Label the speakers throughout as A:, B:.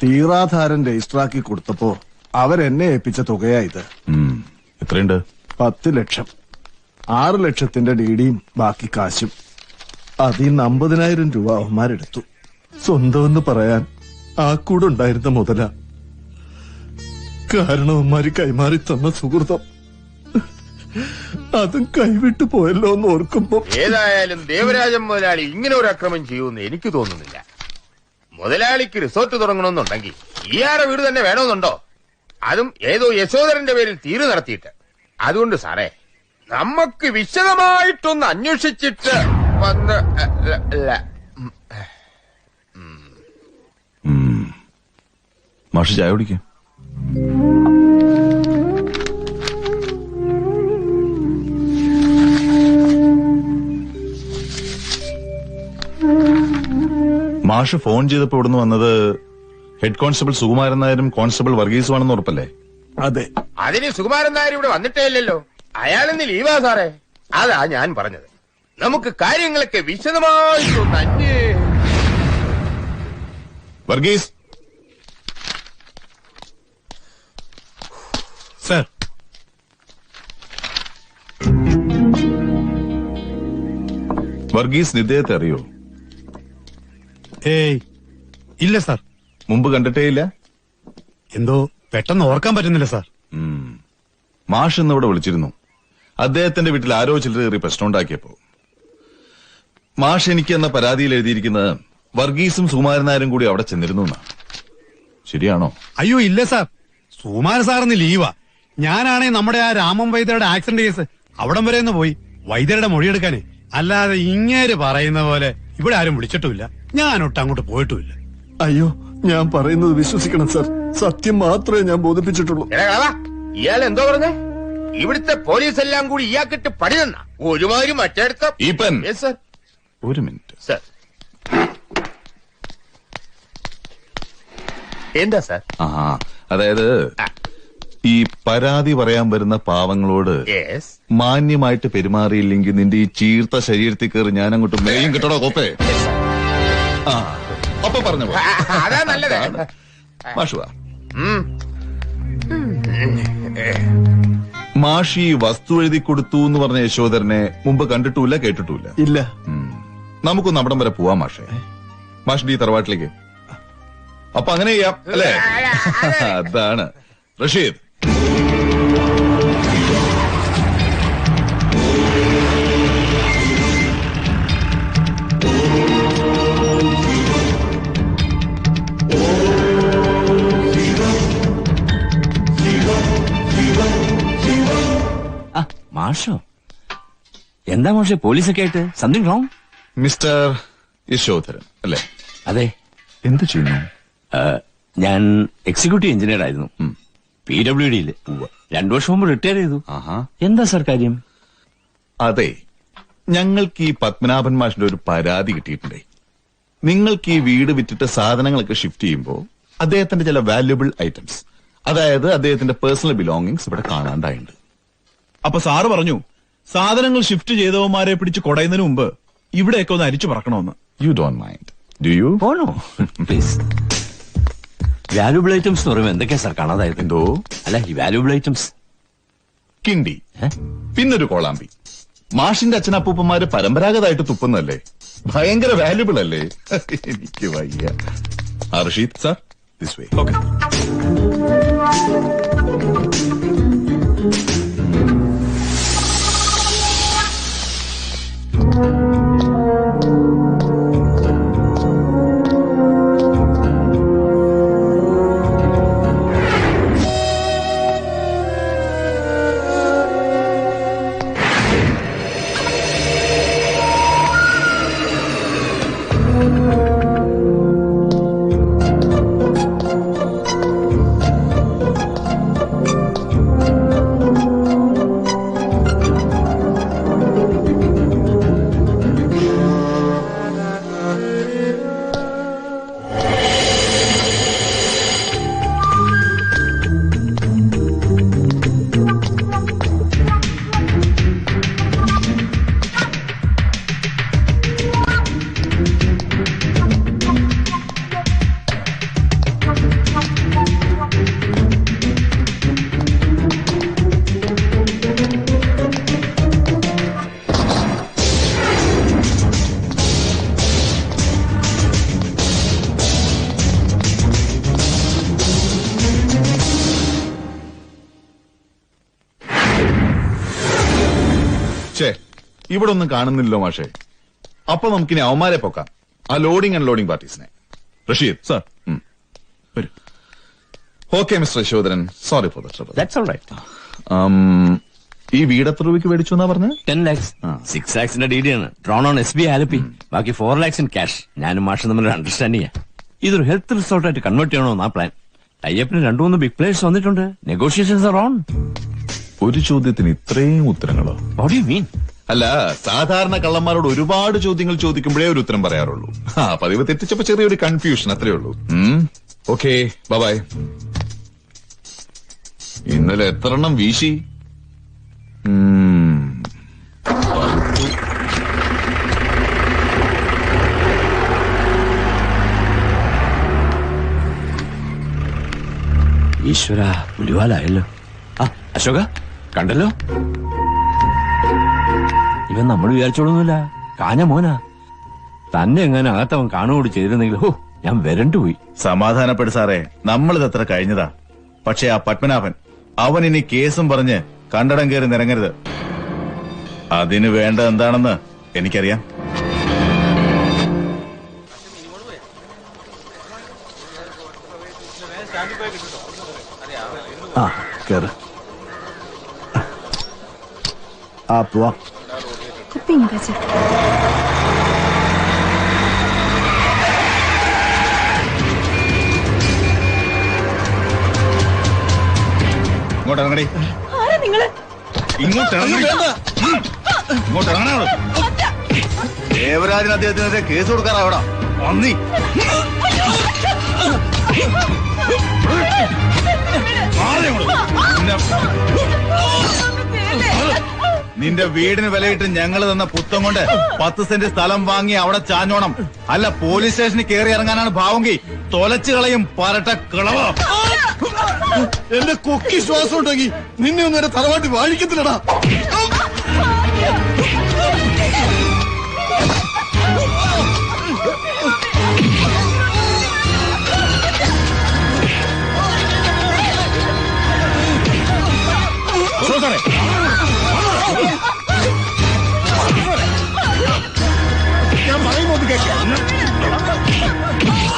A: തീറാധാരൻ രജിസ്റ്ററാക്കി കൊടുത്തപ്പോ അവരെന്നെ ഏൽപ്പിച്ച തുകയാ ഇത്.
B: എത്രയുണ്ട്?
A: 10 ലക്ഷം. 6 ലക്ഷത്തിന്റെ ഡിഡിയും ബാക്കി കാശും. അതിൽ 50,000 രൂപ അവന്മാരെടുത്തു. സ്വന്തമെന്ന് പറയാൻ ആ കൂടെ ഉണ്ടായിരുന്ന മുതല. കാരണം അവന്മാര് കൈമാറി തന്ന സുഹൃതം അതും കൈവിട്ടു പോയല്ലോ എന്ന് ഓർക്കുമ്പോ.
C: ഏതായാലും ദേവരാജൻ മുതലാളി ഇങ്ങനെ ഒരു അക്രമം ചെയ്യുമെന്ന് എനിക്ക് തോന്നുന്നില്ല. മുതലാളിക്ക് റിസോർട്ട് തുടങ്ങണമെന്നുണ്ടെങ്കിൽ ഇയാളുടെ വീട് തന്നെ വേണമെന്നുണ്ടോ? അതും ഏതോ യശോധരന്റെ പേരിൽ തീര് നടത്തിയിട്ട്. അതുകൊണ്ട് സാറേ, നമുക്ക് വിശദമായിട്ടൊന്ന് അന്വേഷിച്ചിട്ട് വന്ന്
B: മാഷ് ചായ കുടിക്കും. മാഷ് ഫോൺ ചെയ്തപ്പോ ഇവിടുന്ന് വന്നത് ഹെഡ് കോൺസ്റ്റബിൾ സുകുമാരൻ നായരും കോൺസ്റ്റബിൾ വർഗീസുമാണെന്ന് ഉറപ്പല്ലേ?
A: അതെ.
C: അതിന് സുകുമാരൻ നായർ ഇവിടെ വന്നിട്ടേ ഇല്ലല്ലോ. അയാളിന്ന് ലീവാ സാറേ. അതാ ഞാൻ പറഞ്ഞത്, നമുക്ക് കാര്യങ്ങളൊക്കെ വിശദമായിട്ടൊന്ന്
B: വർഗീസ്
D: സർ.
B: വർഗീസ് നിദ്ദേഹത്തെ അറിയോ?
D: ഏയ് ഇല്ല സാർ.
B: മുമ്പ് കണ്ടിട്ടേ ഇല്ല?
D: എന്തോ പെട്ടെന്ന് ഓർക്കാൻ പറ്റുന്നില്ല സാർ.
B: മാഷ് ഇന്ന് ഇവിടെ വിളിച്ചിരുന്നു. അദ്ദേഹത്തിന്റെ വീട്ടിൽ ആരോ ചിലർ കയറി പ്രശ്നമുണ്ടാക്കിയപ്പോ മാഷ് എനിക്ക് എന്ന പരാതിയിൽ എഴുതിയിരിക്കുന്നത് വർഗീസും സുകുമാരനായരും കൂടി അവിടെ ചെന്നിരുന്നു എന്നാണ്. ശരിയാണോ?
D: അയ്യോ ഇല്ല സാർ, സുകുമാരൻ സാറിന്ന് ലീവാ. ഞാനാണെ നമ്മുടെ ആ രാമൻ വൈദ്യരുടെ ആക്സിഡന്റ് കേസ് അവിടം വരെ ഒന്ന് പോയി വൈദ്യരുടെ മൊഴിയെടുക്കാനേ. അല്ലാതെ ഇങ്ങേര് പറയുന്ന പോലെ ഇവിടെ ആരും വിളിച്ചിട്ടുമില്ല, ഞാനൊട്ട് അങ്ങോട്ട് പോയിട്ടുമില്ല.
A: അയ്യോ, ഞാൻ പറയുന്നത് വിശ്വസിക്കണം സർ. സത്യം മാത്രമേ ഞാൻ ബോധിപ്പിച്ചിട്ടുള്ളൂ.
C: ഇയാൾ എന്തോ പറഞ്ഞേ? ഇവിടുത്തെ പോലീസ് എല്ലാം കൂടി ഇയാൾക്കിട്ട് പണി തന്ന ഒരുമാതിരി മറ്റേടുത്ത.
B: ഒരു മിനിറ്റ്
C: സർ. എന്താ സാർ?
B: അതായത് ഈ പരാതി പറയാൻ വരുന്ന പാവങ്ങളോട് മാന്യമായിട്ട് പെരുമാറിയില്ലെങ്കിൽ നിന്റെ ഈ ചീർത്ത ശരീരത്തിൽ കയറി ഞാൻ അങ്ങോട്ട് മേയും കിട്ടണോ കോപ്പേ? അപ്പൊ പറഞ്ഞു
C: അതാ നല്ലത്.
B: മാഷുവാ, മാഷി വസ്തു എഴുതി കൊടുത്തു എന്ന് പറഞ്ഞ യശോധരനെ മുമ്പ് കണ്ടിട്ടുമില്ല, കേട്ടിട്ടുമില്ല.
A: ഇല്ല.
B: നമുക്കൊന്ന് അവിടം വരെ പോവാം മാഷേ. മാഷിന്റെ ഈ തറവാട്ടിലേക്ക്. അപ്പൊ അങ്ങനെ ചെയ്യാം അല്ലേ? അതാണ് റഷീദ്.
E: മാഷോ? എന്താ മാഷെ പോലീസൊക്കെ ആയിട്ട്? Something wrong?
B: മിസ്റ്റർ യശോധരൻ അല്ലേ?
E: അതെ.
B: എന്ത് ചെയ്യുന്നു?
E: ഞാൻ എക്സിക്യൂട്ടീവ് എഞ്ചിനീയർ ആയിരുന്നു PWD-യില്. 2 വർഷം മുമ്പ് റിട്ടയർ ചെയ്തു. എന്താ സാർ കാര്യം?
B: അതെ, ഞങ്ങൾക്ക് ഈ പത്മനാഭൻ മാഷിന്റെ ഒരു പരാതി കിട്ടിയിട്ടുണ്ടേ. നിങ്ങൾക്ക് ഈ വീട് വിറ്റിട്ട് സാധനങ്ങളൊക്കെ ഷിഫ്റ്റ് ചെയ്യുമ്പോൾ അദ്ദേഹത്തിന്റെ ചില വാല്യുബിൾ ഐറ്റംസ്, അതായത് അദ്ദേഹത്തിന്റെ പേഴ്സണൽ ബിലോങ്ങിങ്സ് ഇവിടെ കാണാണ്ടായിട്ടുണ്ട്.
F: അപ്പൊ സാറ് പറഞ്ഞു സാധനങ്ങൾ ഷിഫ്റ്റ് ചെയ്തവന്മാരെ പിടിച്ച് കൊടയുന്നതിന് മുമ്പ് ഇവിടെയൊക്കെ ഒന്ന് അരിച്ചു പറക്കണമെന്ന്.
B: You don't mind do you?
E: Please. Valuable items എന്ന് പറയുമ്പോൾ എന്തൊക്കെയാ സാർ കാണാതായത്?
B: എന്തോ
E: അല്ല, ഈ വാല്യുബിൾ ഐറ്റംസ്
B: കിണ്ടി, പിന്നൊരു കോളാമ്പി. മാഷിന്റെ അച്ഛനപ്പൂപ്പന്മാര് പരമ്പരാഗതമായിട്ട് തുപ്പുന്നല്ലേ, ഭയങ്കര വാല്യുബിൾ അല്ലേ? എനിക്ക് വയ്യ. Rasheed sir, this way.
F: Okay.
B: ഛേ, ഇവിടെ ഒന്നും കാണുന്നില്ലല്ലോ മാഷേ. അപ്പൊ നമുക്കിനി അവന്മാരെ പൊക്കാം, ആ ലോഡിംഗ് അൺലോഡിംഗ് പാർട്ടീസിനെ. റഷീദ്
F: സർ
B: വരൂ. Okay mister Yashodharan, sorry for the trouble.
E: That's alright.
B: ഈ വീട് എത്ര രൂപയ്ക്ക് മേടിച്ചു എന്നാ പറഞ്ഞത്?
E: 10 lakhs. 6 lakhsന്റെ ഡി ആണ് ഡ്രോൺ ഓൺ SB ആലപ്പി. ബാക്കി 4 lakhs ഇൻ ക്യാഷ്. ഞാനും മാഷും തമ്മിൽ അണ്ടർസ്റ്റാൻഡിംഗ്. ഇതൊരു ഹെൽത്ത് റിസോർട്ടായിട്ട് കൺവേർട്ട് ചെയ്യണമെന്നാ പ്ലാൻ. ടൈപ്പിന് 2-3 ബിഗ് പ്ലേയേഴ്സ് വന്നിട്ടുണ്ട്. Negotiations are on.
B: ഒരു ചോദ്യത്തിന് ഇത്രയും ഉത്തരങ്ങളോ?
E: What do you mean?
B: അല്ല, സാധാരണ കള്ളന്മാരോട് ഒരുപാട് ചോദ്യങ്ങൾ ചോദിക്കുമ്പോഴേ ഒരു ഉത്തരം പറയാറുള്ളൂ. പതിവ് തെറ്റിച്ചപ്പോ ചെറിയൊരു കൺഫ്യൂഷൻ, അത്രേ ഉള്ളൂ. Okay, bye. ഇന്നലെ എത്ര എണ്ണം വീശി?
E: ഈശ്വര, പുലിവാലായല്ലോ. അശോക കണ്ടല്ലോ, ഇവൻ നമ്മൾ വിചാരിച്ചോളൊന്നുമില്ല. കാഞ്ഞ മോനാ. തന്നെ എങ്ങനെ അകത്തവൻ കാണുകൂടി ചെയ്തിരുന്നെങ്കിൽ ഞാൻ വരണ്ടു പോയി.
F: സമാധാനപ്പെടു സാറേ, നമ്മളിത് അത്ര കഴിഞ്ഞതാ. പക്ഷെ ആ പത്മനാഭൻ, അവൻ ഇനി കേസും പറഞ്ഞ് കണ്ടടം കയറി നിരങ്ങരുത്. അതിന് വേണ്ട എന്താണെന്ന് എനിക്കറിയാം.
A: കേറ്. പോവാ.
G: കുപ്പി ഇങ്ങ് വെച്ച്.
F: ഇങ്ങോട്ട് ഇറങ്ങടി.
G: ആരാ നിങ്ങള്?
F: ഇങ്ങോട്ട് ഇറങ്ങടി. ഇങ്ങോട്ട് ഇറങ്ങണോ? ദേവരാജൻ അദ്ദേഹത്തിനെതിരെ കേസ് കൊടുക്കാറാവടാ. വന്നി നിന്റെ വീടിന് വിലയിട്ട് ഞങ്ങൾ തന്ന പുത്തം കൊണ്ട് 10 സെന്റ് സ്ഥലം വാങ്ങി അവിടെ ചാഞ്ഞോണം. അല്ല, പോലീസ് സ്റ്റേഷനിൽ കയറി ഇറങ്ങാനാണ് ഭാവമെങ്കിൽ തൊലച്ചു കളയും പരട്ട കിളവ.
A: എന്റെ കൊക്കി ശ്വാസം ഉണ്ടെങ്കിൽ നിന്നെ ഒന്നും എന്റെ തറവാട്ടി വാഴിക്കത്തില്ലടാ.
C: ഞാൻ പറയുന്നത് കേൾക്കാം.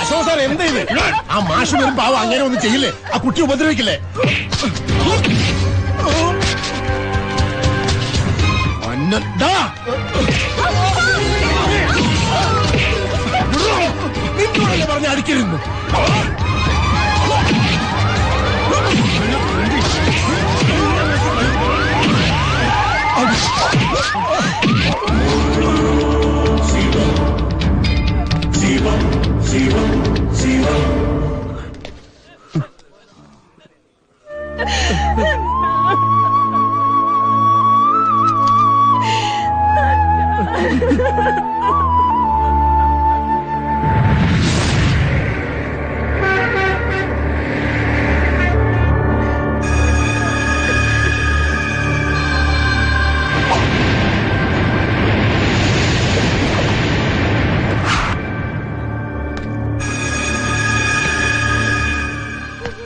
C: അശോക് സാർ എന്താ ഇത്? ആ മാഷ് വരും പാവം, അങ്ങനെ ഒന്നും ചെയ്യില്ലേ? ആ കുട്ടി ഉപദ്രവിക്കില്ലേ? നിന്നോടല്ലേ പറഞ്ഞ അടിക്കരുന്നു?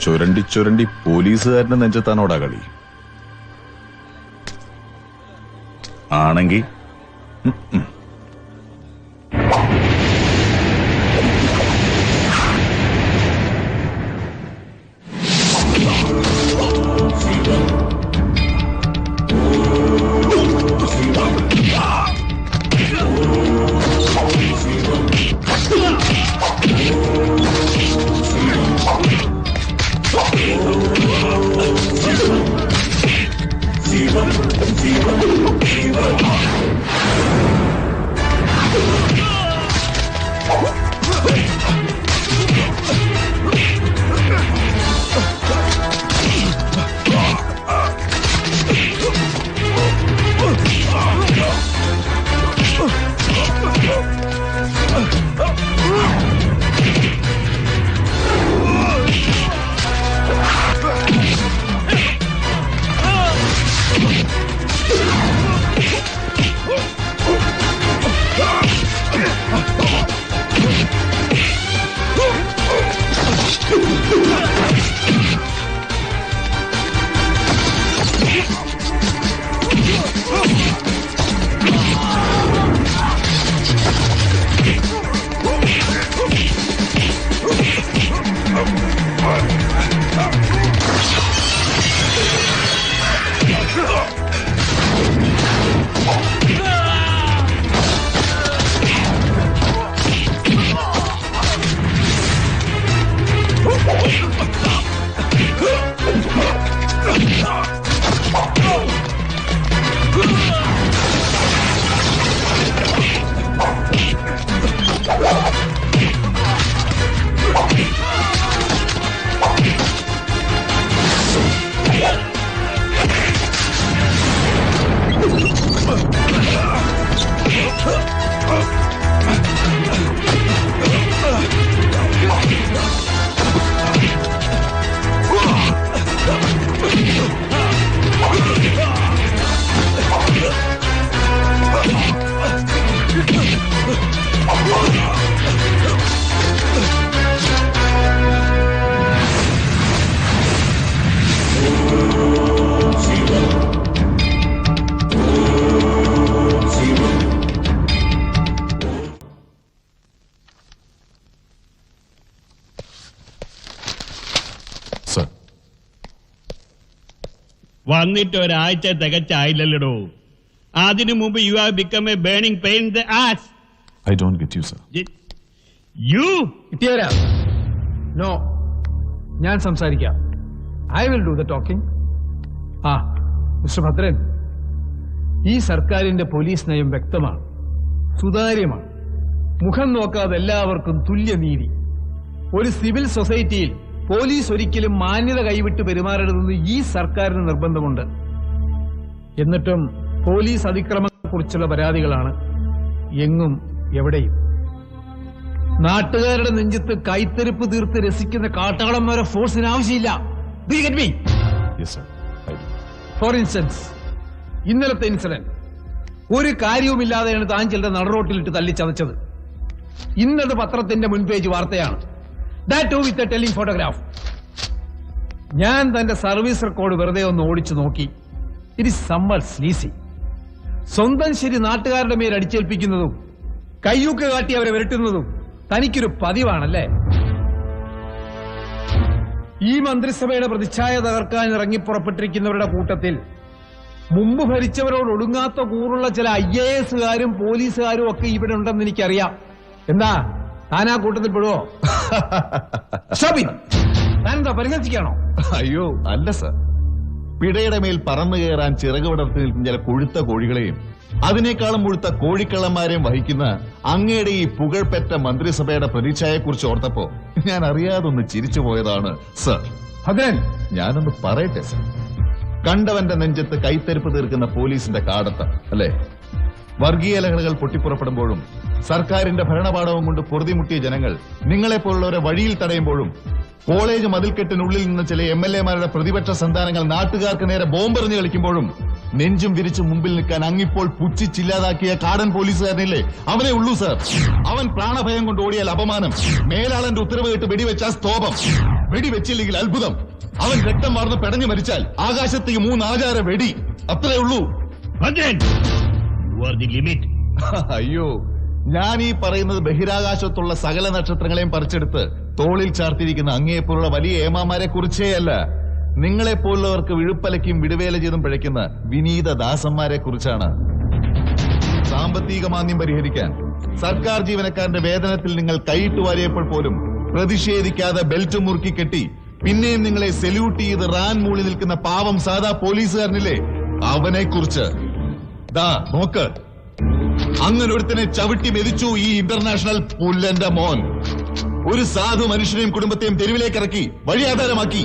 B: ചുരണ്ടി ചുരണ്ടി പോലീസുകാരന്റെ നെഞ്ചത്താണോടാ കളി?
F: ആണെങ്കിൽ
H: വന്നിട്ട് ഒരാഴ്ച തികച്ചായില്ലല്ലോ. അതിനു മുമ്പ് you have become a burning pain in the ass.
I: I don't get you, sir.
H: യു
J: കിട്ടിയവരാ? നോ, ഞാൻ സംസാരിക്കാം. I will do the talking. ആ മിസ്റ്റർ ഭദ്രൻ, ഈ സർക്കാരിന്റെ പോലീസ് നയം വ്യക്തമാണ്, സുതാര്യമാണ്. മുഖം നോക്കാതെ എല്ലാവർക്കും തുല്യനീതി. ഒരു സിവിൽ സൊസൈറ്റിയിൽ പോലീസ് ഒരിക്കലും മാന്യത കൈവിട്ട് പെരുമാറരുതെന്ന് ഈ സർക്കാരിന് നിർബന്ധമുണ്ട്. എന്നിട്ടും പോലീസ് അതിക്രമത്തെക്കുറിച്ചുള്ള പരാതികളാണ് എങ്ങും എവിടെയും. നാട്ടുകാരുടെ നെഞ്ചത്ത് കൈത്തെരുപ്പ് തീർത്ത് രസിക്കുന്ന കാട്ടാളന്മാരെ ഫോഴ്സിന് ആവശ്യമില്ല.
I: Yes, sir. I do.
J: For instance, ഇന്നലത്തെ ഇൻസിഡന്റ് ഒരു കാര്യവുമില്ലാതെയാണ് താൻ ചിലരുടെ നടുറോട്ടിലിട്ട് തല്ലിച്ചതച്ചത്. ഇന്നത് പത്രത്തിന്റെ മുൻപേജ് വാർത്തയാണ്. That too with a telling photograph. ഞാൻ തന്റെ സർവീസ് റെക്കോർഡ് വെറുതെ ഒന്ന് ഓടിച്ചു നോക്കി. It is somewhat sleazy. സ്വന്തം ശരി നാട്ടുകാരുടെ മേൽ അടിച്ചേൽപ്പിക്കുന്നതും കയ്യൂക്ക് കാട്ടി അവരെ വിരട്ടുന്നതും തനിക്കൊരു പതിവാണല്ലേ? ഈ മന്ത്രിസഭയുടെ പ്രതിച്ഛായ തകർക്കാൻ ഇറങ്ങിപ്പുറപ്പെട്ടിരിക്കുന്നവരുടെ കൂട്ടത്തിൽ മുമ്പ് ഭരിച്ചവരോട് ഒടുങ്ങാത്ത കൂറുള്ള ചില IAS-കാരും പോലീസുകാരും ഒക്കെ ഇവിടെ ഉണ്ടെന്ന് എനിക്കറിയാം. എന്താ താനാ കൂട്ടത്തിൽ പെടുവോ? താനെന്താ പരിഹസിക്കാണോ?
B: അയ്യോ അല്ല സർ, പിടയുടെ മേൽ പറന്നു കയറാൻ ചിറക് വിടർത്തി നിൽക്കുന്ന ചില കൊഴുത്ത കോഴികളെയും അതിനേക്കാളും മുഴുത്ത കോഴിക്കള്ളന്മാരെയും വഹിക്കുന്ന അങ്ങയുടെ ഈ പുകഴ്പെറ്റ മന്ത്രിസഭയുടെ പ്രതിച്ഛായയെക്കുറിച്ച് ഓർത്തപ്പോ ഞാൻ അറിയാതൊന്ന് ചിരിച്ചു പോയതാണ് സർ.
J: ഭദ്രൻ,
B: ഞാനൊന്ന് പറയട്ടെ സർ. കണ്ടവന്റെ നെഞ്ചത്ത് കൈത്തെരുപ്പ് തീർക്കുന്ന പോലീസിന്റെ കാടത്ത് അല്ലേ? വർഗീയ ലഹളകൾ പൊട്ടിപ്പുറപ്പെടുമ്പോഴും സർക്കാരിന്റെ ഭരണപാഠവും കൊണ്ട് പൊറുതിമുട്ടിയ ജനങ്ങൾ നിങ്ങളെപ്പോലുള്ളവരെ വഴിയിൽ തടയുമ്പോഴും കോളേജ് മതിൽക്കെട്ടിനുള്ളിൽ നിന്ന് ചില MLA-മാരുടെ പ്രതിപക്ഷ സന്താനങ്ങൾ നാട്ടുകാർക്ക് നേരെ ബോംബെറിഞ്ഞ് കളിക്കുമ്പോഴും നെഞ്ചും വിരിച്ച് മുമ്പിൽ നിൽക്കാൻ അങ്ങിപ്പോൾ പുച്ഛിച്ചില്ലാതാക്കിയ കാടൻ പോലീസുകാരനില്ലേ, അവനെ ഉള്ളൂ സർ. അവൻ പ്രാണഭയം കൊണ്ട് ഓടിയാൽ അപമാനം, മേലാളന്റെ ഉത്തരവ് കേട്ട് വെടിവെച്ചാൽ സ്തോപം, വെടിവെച്ചില്ലെങ്കിൽ അത്ഭുതം, അവൻ രക്തം വാർന്ന് പെടഞ്ഞു മരിച്ചാൽ ആകാശത്തേക്ക് 3 ആചാര വെടി, അത്രേ ഉള്ളൂ. അയ്യോ, ഞാൻ ഈ പറയുന്നത് ബഹിരാകാശത്തുള്ള സകല നക്ഷത്രങ്ങളെയും പറിച്ചെടുത്ത് തോളിൽ ചാർത്തിരിക്കുന്ന അങ്ങേപ്പോലുള്ള വലിയ ഏമാമാരെ കുറിച്ചേയല്ല, നിങ്ങളെപ്പോലുള്ളവർക്ക് വിഴുപ്പലയ്ക്കും വിടുവേല ചെയ്തും പിഴയ്ക്കുന്ന വിനീത ദാസന്മാരെ കുറിച്ചാണ്. സാമ്പത്തിക മാന്ദ്യം പരിഹരിക്കാൻ സർക്കാർ ജീവനക്കാരന്റെ വേതനത്തിൽ നിങ്ങൾ കൈയിട്ട് വാരിയപ്പോൾ പോലും പ്രതിഷേധിക്കാതെ ബെൽറ്റ് മുറുക്കി കെട്ടി പിന്നെയും നിങ്ങളെ സെല്യൂട്ട് ചെയ്ത് റാൻ മൂളി നിൽക്കുന്ന പാവം സാധാ പോലീസുകാരനില്ലേ, അവനെ കുറിച്ച്. ദാ നോക്ക്, അങ്ങനെ ഒരുത്തനെ ചവിട്ടി മെതിച്ചു ഈ ഇന്റർനാഷണൽ പുല്ലന്റെ മോൻ. ഒരു സാധു മനുഷ്യനെയും കുടുംബത്തെയും തെരുവിലേക്ക് ഇറക്കി വഴിയാധാരമാക്കി.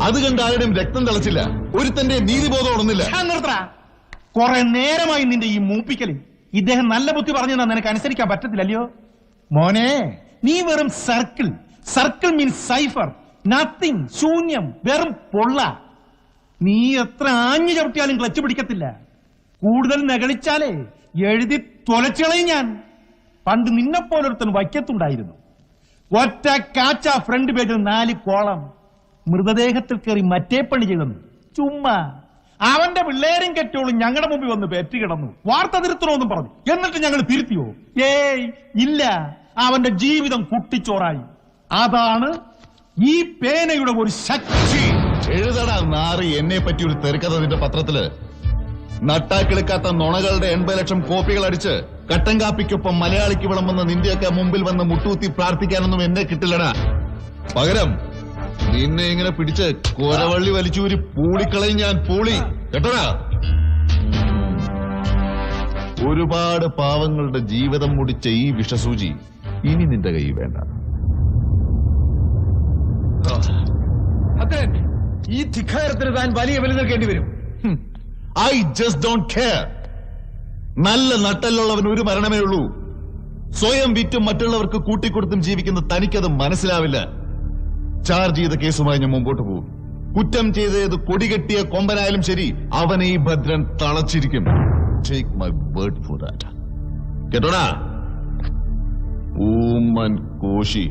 B: അത് കണ്ട് ആരുടെയും രക്തം തിളച്ചില്ല, ഒരുത്തന്റെ നീതിബോധം ഉണർന്നില്ല.
K: കുറെ നേരമായി നിന്റെ ഈ മൂപ്പിക്കല്. ഇദ്ദേഹം നല്ല ബുദ്ധി പറഞ്ഞു നിനക്ക് അനുസരിക്കാൻ പറ്റത്തില്ലല്ലോ മോനെ. നീ വെറും circle. Circle means cipher, nothing, ശൂന്യം, വെറും പൊള്ള. നീ എത്ര ആഞ്ഞു ചവിട്ടിയാലും ക്ലച്ച് പിടിക്കത്തില്ല. കൂടുതൽ നെകളിച്ചാലേ എഴുതി തൊലച്ചുകളയും ഞാൻ. പണ്ട് നിന്നെപ്പോലൊരുത്തൻ വയ്ക്കത്തുണ്ടായിരുന്നു. ഒറ്റ കാച്ച ഫ്രണ്ട് പേജിൽ 4 കോളം. മൃതദേഹത്തിൽ കയറി മറ്റേ പണി ചെയ്തെന്നു. ചുമ്മാ അവന്റെ പിള്ളേരും കെട്ടോളും ഞങ്ങളുടെ മുമ്പിൽ വന്ന് പെറ്റി കിടന്നു. വാർത്ത തിരുത്തണമെന്നും പറഞ്ഞു. എന്നിട്ട് ഞങ്ങൾ തിരുത്തിയോ? ഏയ് ഇല്ല. അവന്റെ ജീവിതം കുട്ടിച്ചോറായി. അതാണ് ഈ പേനയുടെ ഒരു ശക്തി.
B: എഴുതടാ നാറി, എന്നെ പറ്റി ഒരു തെരക്കഥ നിന്റെ പത്രത്തില്. നട്ടാക്കിളിക്കാത്ത നുണകളുടെ 80 ലക്ഷം കോപ്പികൾ അടിച്ച് കട്ടൻ കാപ്പിക്കൊപ്പം മലയാളിക്ക് വിളമ്പുന്ന നിന്റെയൊക്കെ മുമ്പിൽ വന്ന് മുട്ടൂത്തി പ്രാർത്ഥിക്കാനൊന്നും എന്നെ കിട്ടില്ലടാ. പകരം നിന്നെ ഇങ്ങനെ പിടിച്ച് കോരവള്ളി വലിച്ചൂരി പൂളിക്കളയും ഞാൻ, പൂളി കേട്ടോടാ. ഒരുപാട് പാവങ്ങളുടെ ജീവിതം മുടിച്ച ഈ വിഷസൂചി ഇനി നിന്റെ കൈ വേണ്ട.
J: അത്രേ, ഈ ധിക്കാരത്തിന് താൻ വലിയ വില നൽകേണ്ടി വരും.
B: I just don't care. നല്ല നട്ടലുള്ളവൻ ഒരു മരണമേ ഉള്ളൂ. സ്വയം വിറ്റും മറ്റുള്ളവർക്ക് കൂട്ടിക്കൊടുത്തും ജീവിക്കുന്ന തനിക്കത് മനസ്സിലാവില്ല. ചാർജ് ചെയ്ത കേസുമായി ഞാൻ മുമ്പോട്ട് പോകും. കുറ്റം ചെയ്തത് കൊടികെട്ടിയ കൊമ്പനായാലും ശരി, അവനെ ഈ ഭദ്രൻ തളച്ചിരിക്കും. Take my word for that. കേട്ടോടാ ഊമ്മൻ കോശി.